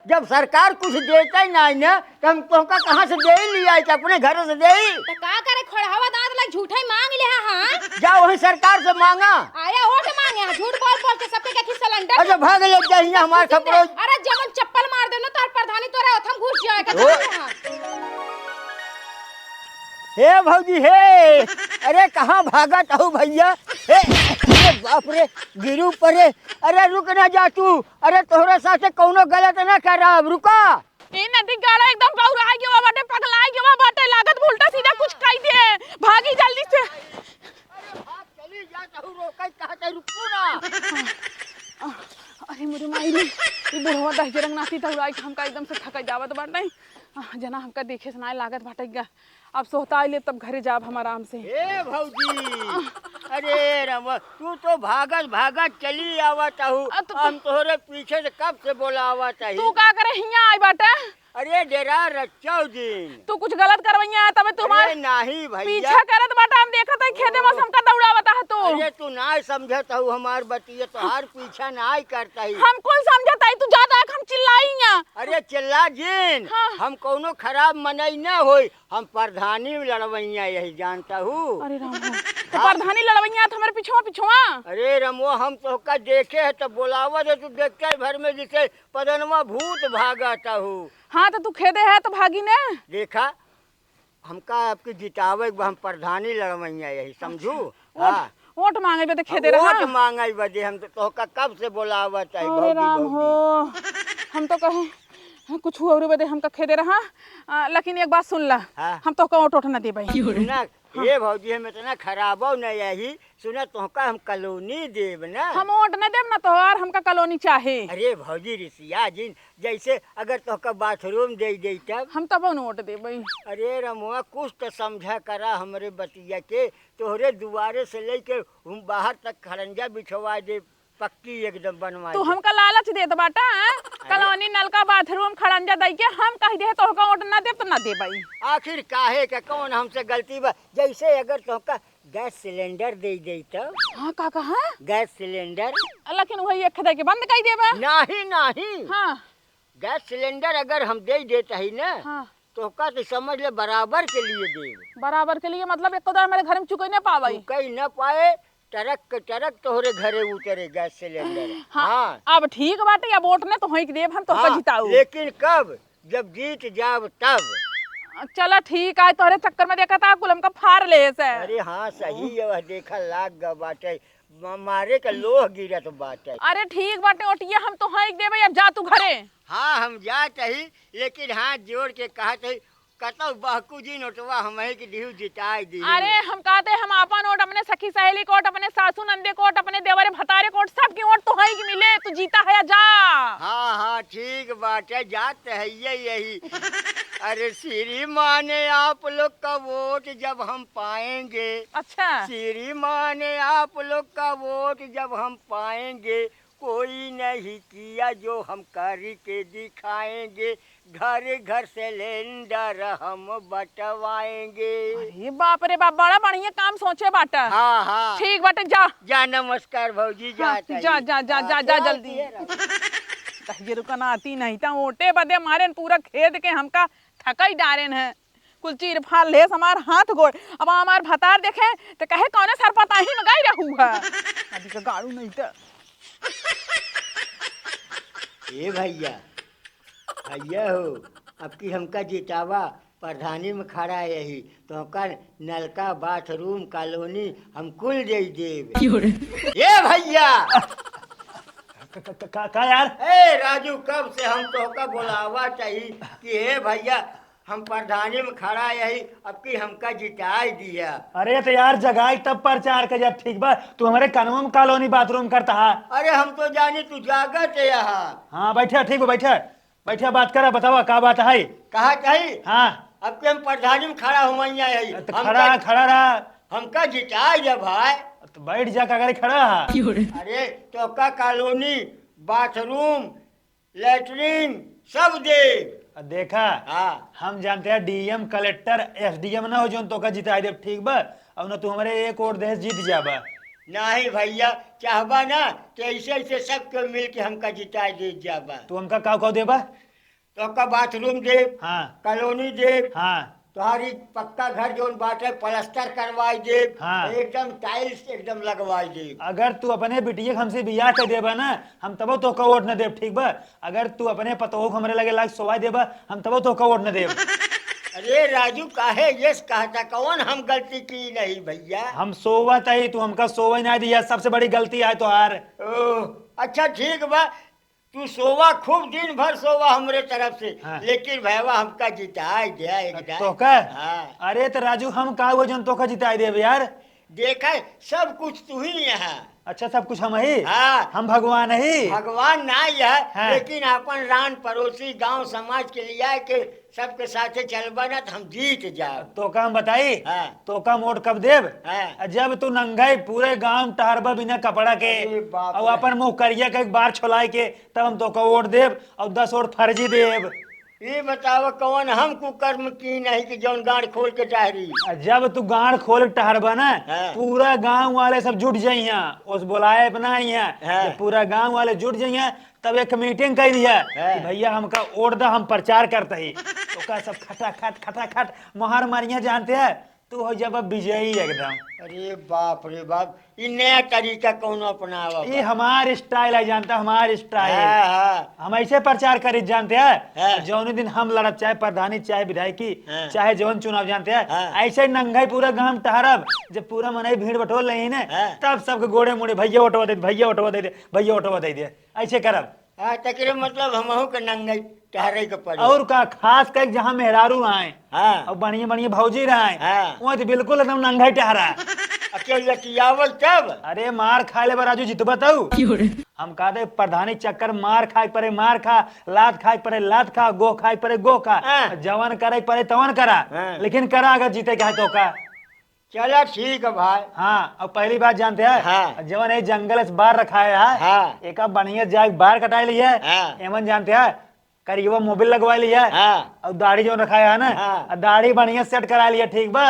जब सरकार कुछ देता ही नहीं ना तो हम तुमका कहाँ से दे ही लिया कि अपने घर से दे ही। तो का करे खड़ावा दांत लग झूठा ही मांग ले हां। जाओ वही सरकार से मांगा। आया वोट मांगे हां, झूठ बोल बोल के सबके के सिलेंडर। अच्छा भाग ले जाइए हमारे खपरो। अरे जमन चप्पल मार देनो तार प्रधानी तोरे हम घुस जाए का। हे भौजी हे, अरे कहाँ भागा ताऊ भैया। हे बाप रे गिरू परे। अरे रुक ना जा तू। अरे तोहरे साथे कौनो गलत ना कर रहा, रुका। ई नदी गाड़ा एकदम बौरा गया बाटे, पगला गया बाटे, लागत उल्टा सीधा कुछ कह दे। भागी जल्दी से। अरे भाग चली जा ताऊ, रोकै कहते रुको ना। अरे मेरे माई रे, ई बुढ़वा दह जरंग नाती तौराई हमका एकदम से थका जावत बाटे। जना हमका देखे सुनाए लागत बाटे गा। अब सोहता ले तब घरे जाब हम आराम से। ए भौजी, अरे रवा तू तो भागत भागत चली आवत हूँ। हम तोहरे पीछे से कब से बोला आवत है। तू का करे हिया आई बाटे? अरे डेरा रचाओ दिन। तू कुछ गलत करवैया है तबे तुम्हारे नहीं भैया पीछा करत बाटा। हम देखत है खेते मौसम का दौड़ावता है तू। अरे तू ना समझत हूँ हमार बतिया, तो हर पीछा ना करता ही। हम कौन समझत है? तू ज्यादा हम चिल्लाइया। अरे चिल्ला जिन। हाँ। हम कोनो खराब मनई ना होई, हम प्रधानी लड़वैया यही जानता हूँ। अरे राम तो प्रधानी लड़वैया तो हमारे पिछुआ पिछुआ। अरे रमो हम तो का देखे है तो बुलावा दे, तू देखते भर में जैसे पदनवा भूत भागता हूँ। हाँ तो तू खेदे है तो भागी ने। देखा हमका आपकी जितावे हम प्रधानी लड़वैया यही समझू। हाँ वोट मांगे बे तो खेदे रहा। वोट मांगे बदे हम तो का कब से बोलावत है। अरे राम हो, हम तो कहे कुछ और बदे हमका खेदे रहा। लेकिन एक बात सुन ला। हाँ। हम तो का वोट ना दे भाई। सुना ये भौजी हम इतना खराब हो न यही सुना तोहका हम कॉलोनी देव ना। हम वोट न देब ना तोहार, हमका कॉलोनी चाहे। अरे भौजी ऋषिया जिन जैसे अगर तोहका बाथरूम दे दे तब हम तब न वोट दे भाई। अरे रमुआ कुछ तो समझा करा हमरे बतिया के। तोहरे दुआरे से लेके हम बाहर तक खरंजा बिछवा दे, पक्की एकदम बनवा। तू हमका लालच देत बाटा। कॉलोनी नलका बाथरूम खड़ंजा दई के हम कह दे तोहका वोट ना दे तो ना दे भाई। आखिर काहे का कौन हमसे गलती बा। जैसे अगर तोहका गैस सिलेंडर दे दे तो। हाँ का कहा? गैस सिलेंडर लेकिन वही एक दे के बंद कई देबा। नहीं नहीं। हाँ गैस सिलेंडर अगर हम दे देता ही ना हाँ तो का तो समझ ले बराबर के लिए दे। बराबर के लिए मतलब एक तो हमारे घर में चुकई ना पावाई। कहीं न पाए टरक तोहरे घरे उतरे गैस सिलेंडर। हाँ अब ठीक बाटे, अब वोट ने तो होई के देब हम तोहका जिताऊ। लेकिन कब जब जीत जाब तब। चला ठीक है, तोहरे चक्कर में देखा था कुलम का फार ले से। अरे हाँ सही है, वह देखा लाग गा बाटे मारे का लोह गिरत बाटे। अरे ठीक बाटे ओटिया हम तो हाई देबे। अब जा तू घरे। हाँ हम जात ही, लेकिन हाथ जोड़ के कहत है कतौ बहकू जी नोटवा हमें की डिहू जिताई दी। अरे हम कहते हम आपन वोट, अपने सखी सहेली कोट, अपने सासू नंदे कोट, अपने देवरे भतारे कोट, सबकी वोट तो हाई की मिले। तू जीता है या जा। हाँ हाँ ठीक बात है, जात है यही। अरे श्रीमान आप लोग का वोट जब हम पाएंगे। अच्छा श्रीमान आप लोग का वोट जब हम पाएंगे, कोई नहीं किया जो हम करके दिखाएंगे। घर घर सिलेंडर हम बटवाएंगे। अरे बाप रे बाप, बड़ा बढ़िया काम सोचे बाटा। हाँ हाँ ठीक बाटे जा। जा नमस्कार भौजी। हाँ, जा जा जा जा जा जल्दी। ये रुकना आती नहीं था ओटे बदे मारे पूरा खेद के हमका थकाई डारेन है। कुल चीर फाल ले हमार हाथ गोड़। अब हमार भतार देखे तो कहे कौने सर पता ही में गई रहू है। अभी का गाड़ू नहीं था। ए भैया भैया हो, अब की हमका जितावा प्रधानी में खड़ा है यही तो हमका नलका बाथरूम कॉलोनी हम कुल दे देव। ये भैया का यार? ए राजू कब से हम तो का बुलावा चाहिए कि हे भैया हम प्रधानी में खड़ा यही अब की हमका जिताई दिया। अरे तो यार जगाई तब प्रचार कर जब ठीक बा। तू हमारे कानून में कॉलोनी बाथरूम करता है। अरे हम तो जानी तू जागत है यहाँ। हाँ बैठे ठीक बा, बैठे बैठे बात करा, बतावा का बात है। कहा चाहिए हाँ अब के हम प्रधानी में खड़ा हुआ यही तो खड़ा रहा। हमका जिताई जब भाई तो बैठ जा का खड़ा है। अरे तो का कॉलोनी बाथरूम लैट्रिन सब दे। देखा हाँ हम जानते हैं डीएम कलेक्टर एसडीएम ना हो जो तो का जिताई दे ठीक बा। अब ना तू हमारे एक वोट देश जीत जाबा। नहीं भैया चाहबा ना तो ऐसे ऐसे सबके मिल के हमका जिताई दे जाबा। तू हमका का देबा? तो का बाथरूम देव, हाँ कॉलोनी देव, हाँ तुम्हारी पक्का घर जो बाटे प्लास्टर करवाई देव, हाँ। एकदम टाइल्स एकदम लगवाई देव। अगर तू अपने बिटिया के हमसे बियाह कर देबा ना, हम तबो तो का वोट न देब, ठीक बा। अगर तू अपने पतोह को हमरे लगे लाग सोवा देबा, हम तबो तो का वोट न देब। अरे राजू काहे ये कहता, कौन हम गलती की नहीं भैया। हम सोवत है, तू हमका सोवा ही नहीं दिया, सबसे बड़ी गलती है तोहार। ओह अच्छा ठीक बा, तू सोवा खूब दिन भर सोवा हमरे तरफ से, हाँ। लेकिन भैया हमका जिताई दिया एकदम। तो का हाँ। अरे तो राजू हम का वो जन तो का जिताई देब यार। देखा सब कुछ तू ही यहाँ। अच्छा सब कुछ हम ही, हाँ। हम भगवान ही। भगवान ना है, हाँ। लेकिन अपन रान पड़ोसी गांव समाज के लिए के सबके साथे चलबा ना तो हम जीत जाओ। तो का हम बताई, हाँ। तो का वोट कब देब, हाँ। जब तू नंगाई पूरे गांव टहरबा बिना कपड़ा के अरे बाप और रे। अपन मुंह करिया के एक बार छोलाई के, तब हम तो का वोट देब और 10 वोट फर्जी देब। ये बताओ कौन हम कुकर्म की नहीं कि जौन गाड़ खोल के टहरी। जब तू गांड खोल के टहरबा ना, हाँ। पूरा गांव वाले सब जुट जाइया, उस बुलाए अपना हाँ। पूरा गांव वाले जुट जाइया, तब एक मीटिंग कर दिया हाँ। कि भैया हमका वोट दा, हम प्रचार करते ही। तो का सब खटाखट मोहर मारिया, जानते हैं तू हो जब विजयी एकदम। अरे बाप रे बाप, ये नया तरीका कौन अपनावा। ये हमार स्टाइल है, जानता हमार स्टाइल। हाँ हाँ। हम ऐसे प्रचार करी, जानते हाँ। हैं जौन दिन हम लड़ब, चाहे प्रधानी चाहे विधायकी हाँ। चाहे जौन चुनाव, जानते हैं हाँ। ऐसे नंगाई पूरा गांव टहरब, जब पूरा मनई भीड़ बटोल रही ना, हाँ। तब सबके गोड़े मुड़े भैया ओटवा दे, भैया ओटवा दे, भैया ओटवा दे, ऐसे करब। हाँ तकरे मतलब हमहू के नंगे टहरे के पड़े। और का खास कर जहाँ मेहरारू आए हाँ। और बढ़िया बढ़िया भौजी रहे, हाँ। वहाँ तो बिल्कुल एकदम नंगाई टहरा। अकेले लटियावल तब। अरे मार खा ले राजू, जितबा तू। हम कहा दे प्रधानी चक्कर, मार खाए पड़े मार खा, लात खाए पड़े लात खा, गो खाए पड़े गो खा, हाँ। जवन करे पड़े तवन करा, हाँ। लेकिन करा अगर जीते का है तो का। चला ठीक है भाई। हाँ और पहली बात जानते हैं, हाँ। जवन ये जंगल से बाहर रखा है, हाँ। एक अब बढ़िया जाग बाहर कटाई ली है, हाँ। एमन जानते हैं करीबा मोबिल लगवा लिया, हाँ। और दाढ़ी जो रखाया है ना, हाँ। और दाढ़ी बढ़िया सेट करा लिया, ठीक बा,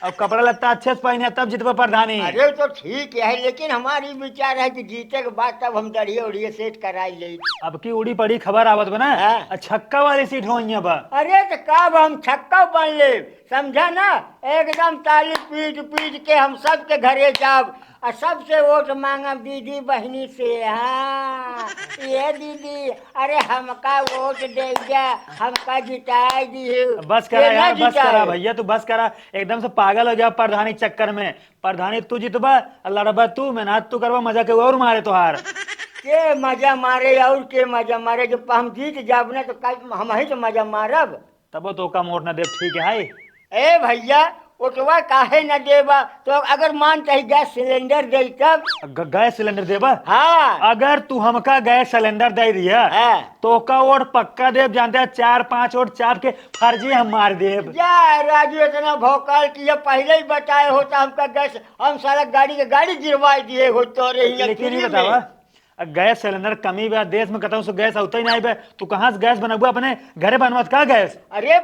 और कपड़ा लत्ता अच्छे से पहने, तब जितबा प्रधानी। अरे तो ठीक है, लेकिन हमारी विचार है कि जीते के बाद तब हम दढ़िए उड़िए सेट कराई ले। अब की उड़ी पड़ी खबर आवत बना, हाँ। छक्का वाली सीट हो बा। अरे तो कब हम छक्का बन ले, समझा ना, एकदम ताली पीट पीट के हम सबके घरे जाब और सबसे वोट मांगब दीदी बहनी से। हाँ ये दीदी, अरे हमका वोट दे जा, हमका जिताई दी। बस करा यार, बस करा भैया, तू बस करा, एकदम से पागल हो जा प्रधानी चक्कर में। प्रधानी तू जितबा, लड़बा तू, मेहनत तू करवा, मजा के और मारे तोहार। के मजा मारे और के मजा मारे, जब हम जीत जाब ना तो हम ही तो मजा मारब। तब तो का वोट न दे, ठीक है हाई। ए भैया ओटवा काहे न देबा, तो अगर मान चाहे गैस सिलेंडर दे तब। गैस सिलेंडर देबा? हाँ। अगर तू हमका गैस सिलेंडर दे दिया, हाँ। तो का वोट पक्का देव, जानते हैं 4-5 वोट चाप के फर्जी हम मार देव। जा राजू इतना भौकाल किया, पहले ही बताए होता हमका गैस, हम सारा गाड़ी गिरवा दिए हो तोरे ही। लेकिन ये बतावा, गैस सिलेंडर कमी बा देश में, कहता हूँ गैस होता ही नहीं बे, तू कहाँ से गैस बनबा, अपने घरे बनवत का गैस? अरे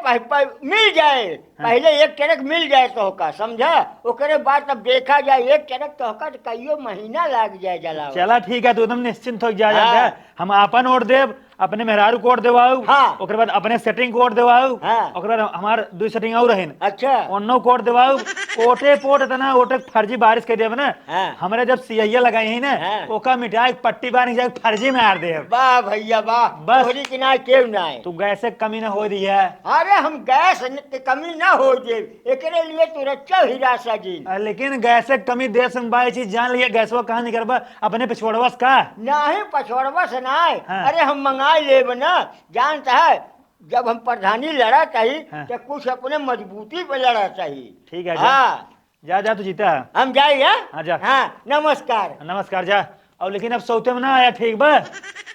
मिल जाए, पहले एक ट्रक मिल जाए तो का, समझा, ओकरे बाद तब देखा जाए, एक ट्रक तो का कईयो महीना लग जाए जलावा। चला ठीक है, तू एकदम निश्चिंत हो जा। हाँ। हम अपन वोट देव, अपने मेहरारू को वोट देवाऊ, हाँ। ओकरे बाद अपने सेटिंग को वोट देवाऊ, हाँ। ओकरे बाद हमार 2 सेटिंग और रहन, अच्छा। उन्नो को वोट देवाऊ। ओटे पोट इतना ओटे फर्जी बारिश कर देव ना, हाँ। हमरे जब सियैया लगाई है ना, हाँ। ओका मिटाई पट्टी बानी जाए फर्जी मार देव। वाह भैया वाह, बस। थोड़ी कि ना क्यों ना है। तू गैस से कमी ना हो रही है। अरे हम गैस की कमी ना हो जाए, एकरे लिए तू रच्चा हिरासा जी। लेकिन गैस से कमी देश में बाई चीज जान लिया, गैसवा कहाँ नहीं करबा, अपने पिछोड़वा का नहीं पछोड़वा से ना है। हाँ। अरे हम मंगाई ले ना, जानता है जब हम प्रधानी लड़ा चाहिए, हाँ। तो कुछ अपने मजबूती पे लड़ा चाहिए। ठीक है, जा। हाँ जा जा तू जीता है। हम जाए। हाँ, जा। हाँ नमस्कार। नमस्कार, जा। और लेकिन अब सौते में ना आया, ठीक बा,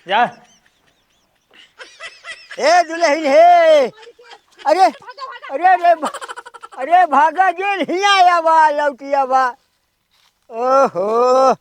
जा। ए दुल्हन हे, अरे अरे अरे अरे भागा जे नहीं आया बा, लौटिया बा। ओहो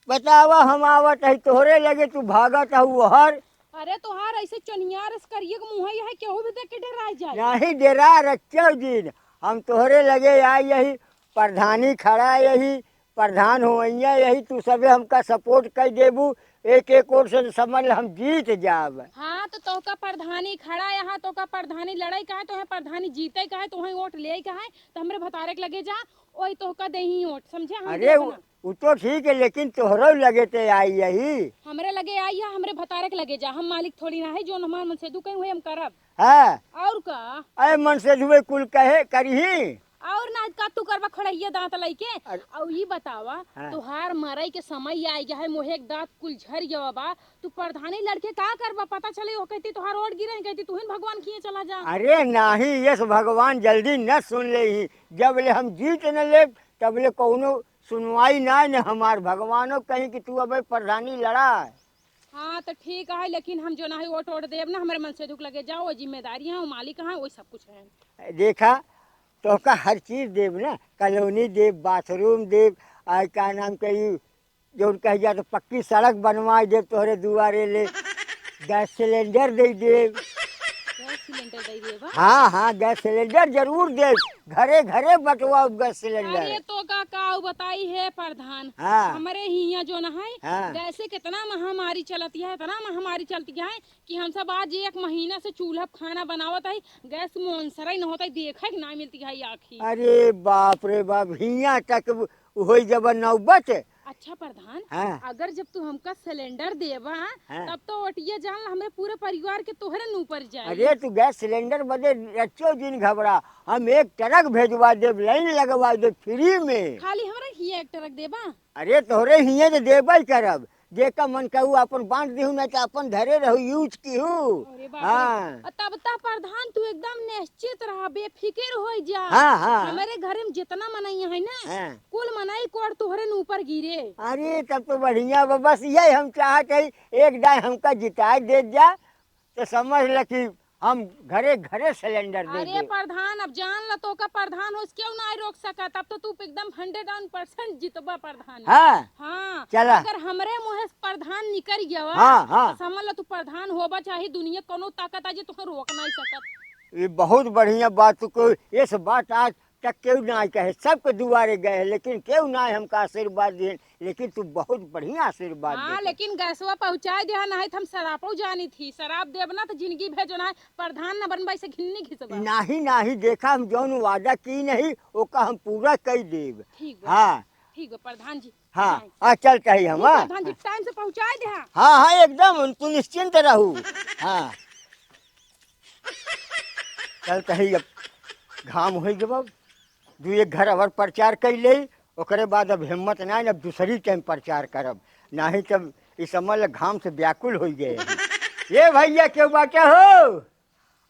बतावा, हम आवत है तोहरे लगे, तू भागत है हर। अरे तोहार ऐसे चनियार करिए के मुंह है केहू भी देख के डरा जाए। नहीं डेरा रच्चो दिन, हम तोहरे लगे आई, यही प्रधानी खड़ा यही, प्रधान हो यही तू सबे हमका सपोर्ट कर देबू एक एक और से समझ ल हम जीत जाब। हाँ तो का प्रधानी खड़ा यहाँ तो का प्रधानी लड़ाई का है तो है प्रधानी जीते का है तो वही वोट ले का है तो हमरे भतारे के लगे जा वही तो का दे ही वोट समझे हम अरे वो तो ठीक है लेकिन तोहरो लगे ते आई यही हमरे लगे आई है हमरे भतारे के लगे जा हम मालिक थोड़ी ना है जो हमार मन से दू कहीं हुए हम करब है। और का अरे मन से धुए कुल कहे करही और ना का तू करबा खड़ैया दांत लइके और ये बतावा हाँ। तुहार मरई के समय आई गया है मोहे एक दांत कुल झर गया बा तू प्रधानी लड़के का करबा पता चले हो कहती तुहार ओट गिरे कहती तू भगवान किए चला जा। अरे नाही यस भगवान जल्दी न सुन ले ही जब ले हम जीत न ले तब ले कौनो सुनवाई ना न हमार भगवानो कहीं कि तू अब प्रधानी लड़ा। हाँ तो ठीक है लेकिन हम जो ना है वोट देव ना हमारे मन से दुख लगे जाओ जिम्मेदारी है मालिक है वही सब कुछ है। देखा तो का हर चीज देव ना कॉलोनी देव बाथरूम देव आ का नाम कही जो कह जा तो पक्की सड़क बनवा देव तोहरे दुआरे ले गैस सिलेंडर दे देव। गैस सिलेंडर दे देबा हाँ हाँ गैस सिलेंडर जरूर देव घरे घरे बटवाओ गैस सिलेंडर। अरे तो का बताई है प्रधान हाँ। हमारे हिया जो ना है हाँ। गैसे कितना महामारी चलती है इतना महामारी चलती है कि हम सब आज एक महीना से चूल्हा खाना बनावत है गैस मोनसरा ही न होता है देखा ना मिलती है आखिर। अरे बाप रे बाप हिया तक हो जब नौबत। अच्छा प्रधान हाँ। अगर जब तू हमका सिलेंडर देबा हाँ। तब तो ओटिया जान हमें पूरे परिवार के तोहरे न ऊपर जाए। अरे तू गैस सिलेंडर बदे रचो दिन घबरा हम एक ट्रक भेजवा देव लाइन लगवा दे फ्री में। खाली हमरा ही एक ट्रक देबा। अरे तोहरे हिये तो देबई करब जेका मन कहू अपन बांट दिहू ना तो अपन धरे रहू यूज की हूँ। अरे बाप हाँ। रे तब ता प्रधान तू एकदम निश्चित रहा बेफिक्र हो जा। हाँ हाँ। हमारे घर में जितना मनाई है ना हाँ। कुल मनाई कोड़ तोहरे न ऊपर गिरे। अरे तब तो बढ़िया बा बस यही हम चाहत है एक दाई हमका जिताई दे जा तो समझ ल कि हम घरे घरे सिलेंडर दे अरे दे। प्रधान अब जान ल तो का प्रधान हो क्यों ना रोक सका तब तो तू एकदम 100% जितबा प्रधान। हाँ हाँ चला। अगर हमरे मुँह से प्रधान निकल गया हाँ, हाँ। तो समझ ल तू प्रधान होबा चाहे दुनिया कोनो ताकत आ जे तुहे रोक नहीं सकत। ये बहुत बढ़िया बात को इस बात आज तक क्यों ना कहे सबके दुआरे गए लेकिन क्यों ना हमका आशीर्वाद दिए लेकिन तू बहुत बढ़िया आशीर्वाद हाँ देते। लेकिन गैसवा पहुँचा दिया ना है तो हम शराबो जानी थी शराब देवना तो जिंदगी भेजो ना है प्रधान न बनबाई से घिन्नी घिसबा। नाही नाही देखा हम जौन वादा की नहीं ओका हम पूरा कर देव। ठीक बा हाँ ठीक बा प्रधान जी। हाँ जाएं। आ चल कही हम हाँ प्रधान जी टाइम से पहुँचा दे। हाँ हाँ एकदम तू निश्चिंत रहू। हाँ चल कही अब घाम हो जब दू एक घर और प्रचार कर ले ओकरे बाद अब हिम्मत ना अब दूसरी टाइम प्रचार करब नहीं तब इस समझ घाम से व्याकुल हो गए। ये भैया क्यों बाटे हो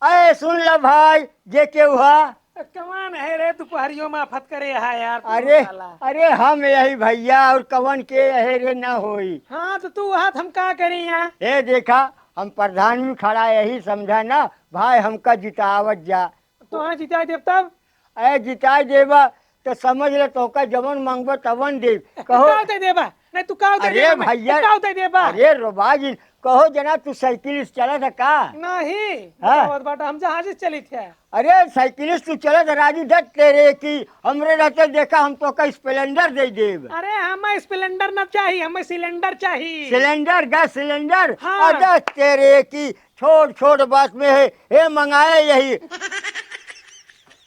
अरे सुन ल भाई जे क्यों हुआ कमान है रे दोपहरियों में आफत करे है यार तू अरे साला। अरे हम यही भैया और कवन के अहेरे न होई। हाँ तो तू हाथ हम का करी यहाँ। ए देखा हम प्रधान में खड़ा यही समझा ना भाई हमका जितावत जा तो हाँ जिता देव तब ए जिताई देबा तो समझ ले तो का जवन मांगबो तवन दे कहो। का दे देबा नहीं तू का दे अरे देबा भैया का दे देबा अरे रोबाजी कहो जना तू साइकिलिस्ट चला था का। नहीं हाँ। बहुत बाटा हम जहाज से चली थे। अरे साइकिलिस्ट तू चला था राजू धट तेरे की हमरे रहते देखा हम तो का स्प्लेंडर दे देब। अरे हमें स्प्लेंडर न चाहिए हमें सिलेंडर चाहिए। Cylinder gas cylinder. हाँ। अरे तेरे की छोड़ छोड़ बात में है हे मंगाया यही।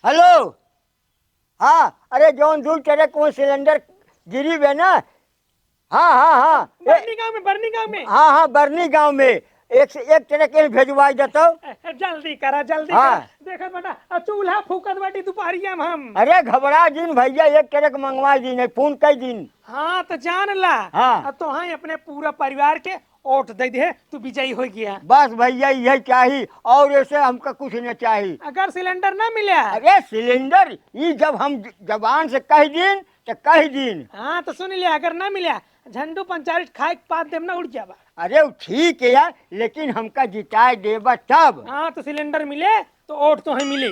हेलो हाँ अरे जौन दूर चले कौन सिलेंडर गिरी बे ना। हाँ हाँ हाँ बर्नी गांव में बर्नी गांव में। हाँ हाँ बरनी गांव में एक से एक ट्रक भेजवाई देता। जल्दी करा जल्दी हाँ। करा देखा बेटा चूल्हा फूकत बाटी दोपहरिया में हम। अरे घबरा दिन भैया एक ट्रक मंगवा दिन है फोन कई दिन। हाँ तो जान ला। हाँ। अब तो हाँ अपने पूरा परिवार के वोट दे दे तू विजयी हो गया। बस भैया यही चाहिए और ऐसे हमका कुछ न चाहिए। अगर सिलेंडर ना मिले अरे सिलेंडर ये जब हम जबान से कह दिन तो कह दिन। हाँ तो सुन लिया अगर ना मिला झंडू पंचायत खाए के पात देव ना उड़ जावा। अरे वो ठीक है यार लेकिन हमका जिताए देबा तब। हाँ तो सिलेंडर मिले तो वोट तो है मिले।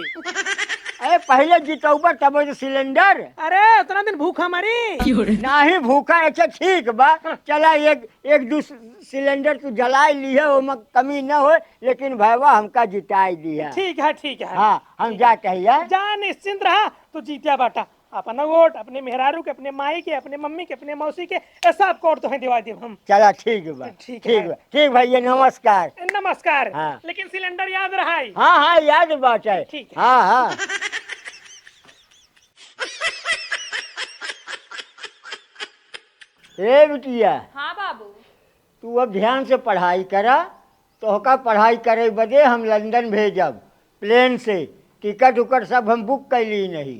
अरे पहले जितौबा तब तो सिलेंडर। अरे उतना दिन भूख हमारी नहीं भूखा अच्छा ठीक बा चला एक दो सिलेंडर तू जलाई लिया ओमा कमी न हो लेकिन भैया हमका जिताई दिया। ठीक है ठीक है। हाँ हम जाते हैं यार। जा निश्चिंत रहा तो जीतिया बाटा अपना वोट अपने मेहरारू के, अपने माई के, अपने मम्मी के, अपने मौसी के, ये सब कोट तो है दिवा देव हम। चला ठीक बा, ठीक ठीक है। बा, ठीक भैया नमस्कार। नमस्कार। हाँ। लेकिन सिलेंडर याद रहा है। हाँ हाँ याद बात है। ठीक है। हाँ हाँ। ए बिटिया, हाँ बाबू। तू अब ध्यान से पढ़ाई करा। तोहका पढ़ाई करे बदे हम लंदन भेजब प्लेन से। टिकट उकट सब हम बुक कैली नहीं।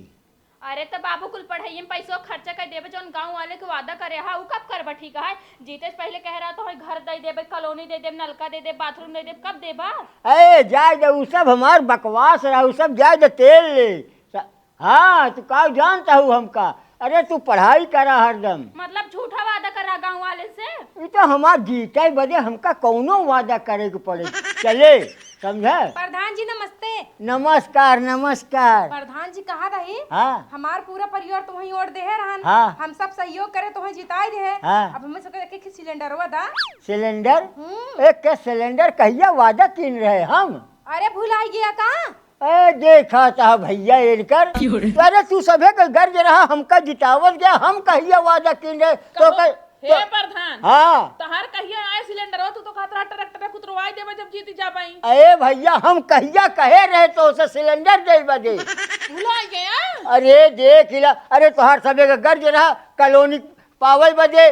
अरे तो बाबू कुल पढ़ाई में पैसों खर्चा कर देबे, जौन गांव वाले के वादा करे हा उ कब करबा? ठीक है, जीते से पहले कह रहा तो है घर दे देबे, कॉलोनी दे देबे, नलका दे देबे, बाथरूम दे देबे, कब देबा? अरे जाए दे, उ सब हमार बकवास रहा, उ सब जाए दे, तेल ले। हाँ तू का जानता हूँ हमका। अरे तू पढ़ाई करा हरदम। मतलब झूठा वादा कर रहा गांव वाले से? ये तो हमार जीते बदे हमका कौनो वादा करे के पड़े। चले समझे। प्रधान जी नमस्ते। नमस्कार नमस्कार। प्रधान जी कहा रही? हाँ हमार पूरा परिवार तो वहीं ओर दे रहन। हाँ। हम सब सहयोग करे तो वहीं जिताई रहे। हाँ। अब हमें सबके एक सिलेंडरवा दा। सिलेंडर एक के सिलेंडर कहिया वादा किन रहे हम। अरे भुलाई गया का? ए देखा था भैया इनकर। अरे तू सभे के गर्ज रहा, हमका जितावत गया, हम कहिया वादा किन रहे तो हे प्रधान, हाँ तहार कहिया आए सिलेंडर हो, तू तो कहत रहा ट्रैक्टर कुतरवाई देबे जब जीती जा पाई। अरे भैया हम कहिया कहे रहे तो उसे सिलेंडर दे बदे। भुला गया। अरे देख ला, अरे तुहार सबे का गर्ज रहा कॉलोनी पावल बदे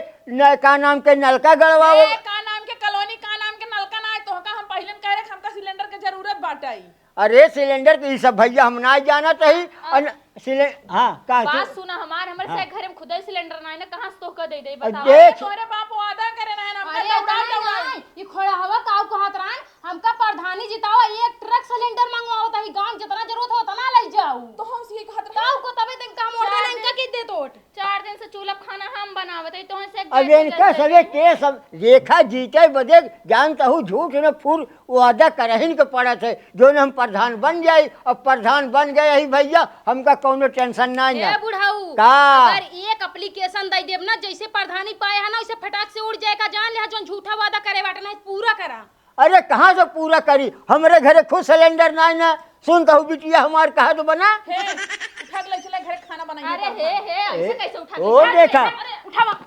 का नाम के नलका गड़वाओ। का नाम के कॉलोनी, का नाम के नलका ना आए तो का हम पहले कह रहे हमका सिलेंडर के जरूरत बाटाई। अरे सिलेंडर के ये सब भैया हम ना जाना चाहिए। हाँ का बात सुना हमार, हमरे से घर में खुद ही सिलेंडर ना है ना, कहां से तोहका दे दे बताओ? देख तोरे बाप वादा करे ना हमका अरे दौड़ा नहीं, दौड़ा। नहीं, ये खोड़ा हवा काऊ कहत रहन हमका प्रधानी जिताओ, एक ट्रक सिलेंडर मंगवाओ तही गांव जितना जरूरत हो उतना ले जाओ। तो हम से कहत काऊ को तबे तक काम और देना इनका की दे तोट। 4 दिन से चूल्हा खाना हम बनावत है, तो से अब इनका सबे के सब रेखा जीते बदे जानता हूँ झूठ न फूर वादा करहिन के पड़ा थे। जो न हम प्रधान बन जाये, अब प्रधान बन गए ही भैया, हमका कोनो टेंशन ना ए बुढ़ाऊ, का? अगर एक एप्लीकेशन दे देब ना, जैसे प्रधानी पाए है ना वैसे फटाक से उड़ जाएगा। जान ले जो झूठा वादा करे बाटे ना पूरा करा। अरे कहाँ से पूरा करी, हमरे घरे खुद सिलेंडर ना ना। सुनता हूँ बिटिया हमार कहा तो बना। हे उठा के ले चले घर खाना बनाइए। अरे हे ऐसे कैसे उठा ओ देखा, अरे उठावा।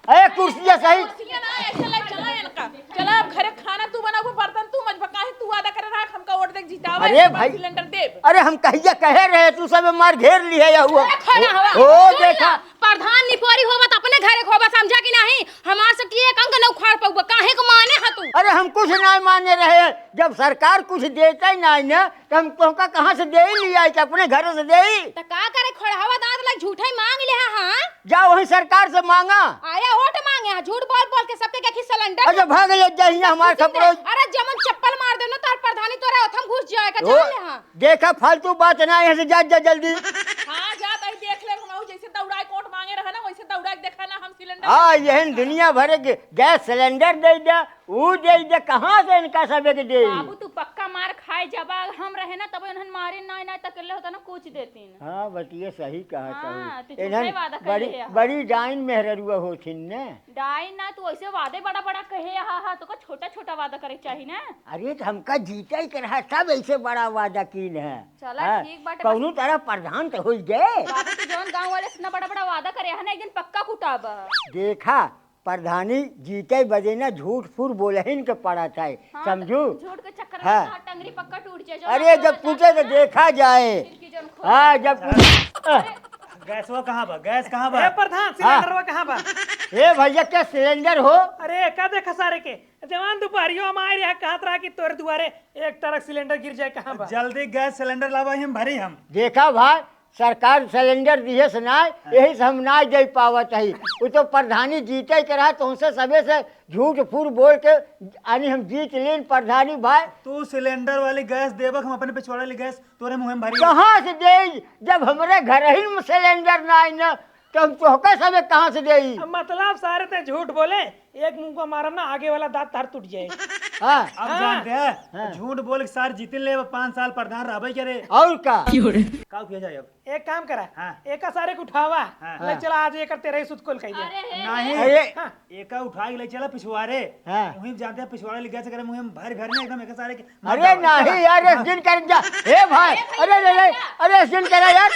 अरे कुर्सिया सही। कुर्सियां ना ऐसे ले चला इनका। चला अब घरे खाना तू बनाबो, बर्तन तू मत काहे तू वादा करे रहा हमका वोट देख जितावे। अरे भाई सिलेंडर देब। अरे हम कहिया कहे रहे, तू सब मार घेर ली है हुआ। खोड़ा हवा ओ देखा, प्रधान निपोरी होबा त अपने घरे खोबा, समझा कि नहीं? हमार से की एक अंक न उखाड़ पउबा, काहे को माने ह तू? अरे हम कुछ नहीं माने रहे। जब सरकार कुछ देता ही नहीं ना तो हम तुमका कहाँ से दे ही लिया, अपने घर से दे ही। त का करे खोड़ा हवा दांत लग झूठा ही मांग ले हां। जाओ वही सरकार से मांगा। आया वोट मांगे हां, झूठ बोल बोल के सबके के सिलेंडर। अच्छा भाग ले जाइए हमारे खपरो। अरे जमन चप्पल मार देनो तार प्रधानी तोरा ओथम घुस जाएगा। जान ले हां। देखा फालतू बात ना, यहाँ से जा जल्दी। हां जा तई देख ले हम जैसे दौड़ाई कोट मांगे रहे ना वैसे दौड़ा के देखा ना हम सिलेंडर। हाँ यही दुनिया भर के गैस सिलेंडर दे दे, वो दे दे, कहाँ से इनका सबे के दे। बाबू तू पक्का मार खाए, जब हम रहे ना तब उन्हन मारे ना ना तकले होता ना कुछ देतीन। हाँ बतिए सही कहा हाँ, था। तू झूठे वादा कर बड़ी रहे हो। बड़ी डाइन मेहरुआ होथिन ने। डाई ना तू ऐसे वादे बड़ा बड़ा कहे हा तो का छोटा छोटा वादा करे चाहिए ना। अरे तो हमका जीता ही कर रहा, सब ऐसे बड़ा वादा कीन है। चला हाँ, ठीक बाटे, कौनो तरह प्रधान तो हो गए। बाबू तू जौन गांव वाले से इतना बड़ा बड़ा वादा करे है ना, एक दिन पक्का कुटाबा। देखा प्रधानी जीते बजे ना झूठ फूट बोलहिन के पड़ा था। हाँ, समझू। झूठ के चक्कर में हाँ। हाँ, टंगरी पक्का टूट जाए। अरे जब टूटे तो देखा जाए। हाँ जब गैस वो कहाँ बा, गैस कहाँ बा? ए प्रधान सिलेंडर कहाँ बा? ए भैया क्या सिलेंडर हो? अरे का देखा सारे के जवान दोपहरियो में आए रहा, कहत रहा कि तोरे दुआरे एक ट्रक सिलेंडर गिर जाए। कहाँ बा? जल्दी गैस सिलेंडर लावा, हम भरी हम। देखा भाई सरकार सिलेंडर दिए से ना, यही से हम ना दे पावत है। वो तो प्रधानी जीते के रहा, तो उनसे सबे से झूठ फूट बोल के यानी हम जीत लेन प्रधानी भाई। तू सिलेंडर वाली गैस देबक, हम अपने पिछवाड़े वाली गैस तोरे मुँह में भरी। कहाँ से दे, जब हमारे घर ही में सिलेंडर ना आई ना तो हम तोहका सबे कहाँ से दे। मतलब सारे ते झूठ बोले, एक मुंह को मारम ना आगे वाला दांत तार टूट जाए। हाँ अब जानते हैं झूठ बोल के सार जीतिन ले 5 साल प्रधान रहा करे। और का का किया जाए अब? एक काम करा, हाँ। एक सारे को उठावा, हाँ। ले चला आज एक तेरे ही सुतकुल कह दे। नहीं अरे एका उठा के ले चला पिछवाड़े। हाँ। वहीं जानते हैं पिछवाड़े ले गैस करे मुँह में भर भर ना एकदम एक सारे के। अरे नहीं यार इस दिन कर जा। हे भाई अरे अरे इस दिन करा यार।